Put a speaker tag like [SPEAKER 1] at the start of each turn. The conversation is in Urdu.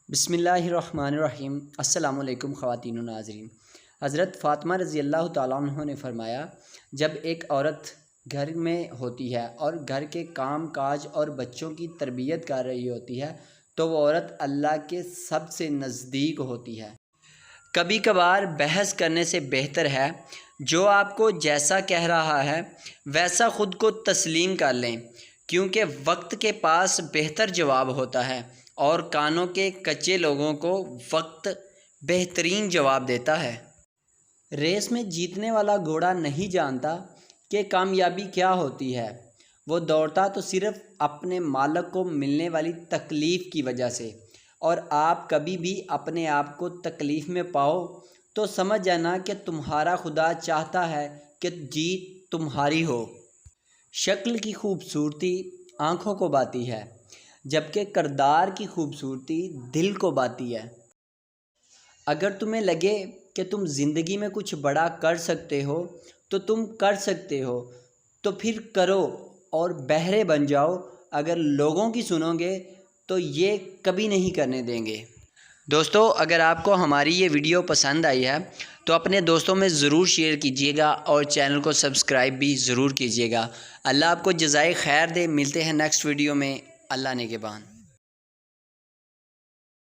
[SPEAKER 1] بسم اللہ الرحمن الرحیم۔ السلام علیکم خواتین و ناظرین۔ حضرت فاطمہ رضی اللہ تعالیٰ عنہ نے فرمایا، جب ایک عورت گھر میں ہوتی ہے اور گھر کے کام کاج اور بچوں کی تربیت کر رہی ہوتی ہے تو وہ عورت اللہ کے سب سے نزدیک ہوتی ہے۔ کبھی کبھار بحث کرنے سے بہتر ہے جو آپ کو جیسا کہہ رہا ہے ویسا خود کو تسلیم کر لیں، کیونکہ وقت کے پاس بہتر جواب ہوتا ہے اور کانوں کے کچے لوگوں کو وقت بہترین جواب دیتا ہے۔ ریس میں جیتنے والا گھوڑا نہیں جانتا کہ کامیابی کیا ہوتی ہے، وہ دوڑتا تو صرف اپنے مالک کو ملنے والی تکلیف کی وجہ سے، اور آپ کبھی بھی اپنے آپ کو تکلیف میں پاؤ تو سمجھ جانا کہ تمہارا خدا چاہتا ہے کہ جیت تمہاری ہو۔ شکل کی خوبصورتی آنکھوں کو بھاتی ہے، جبکہ کردار کی خوبصورتی دل کو بھاتی ہے۔ اگر تمہیں لگے کہ تم زندگی میں کچھ بڑا کر سکتے ہو تو تم کر سکتے ہو، تو پھر کرو اور بہرے بن جاؤ۔ اگر لوگوں کی سنو گے تو یہ کبھی نہیں کرنے دیں گے۔ دوستو، اگر آپ کو ہماری یہ ویڈیو پسند آئی ہے تو اپنے دوستوں میں ضرور شیئر کیجیے گا اور چینل کو سبسکرائب بھی ضرور کیجیے گا۔ اللہ آپ کو جزائے خیر دے۔ ملتے ہیں نیکسٹ ویڈیو میں۔ اللہ نگہبان۔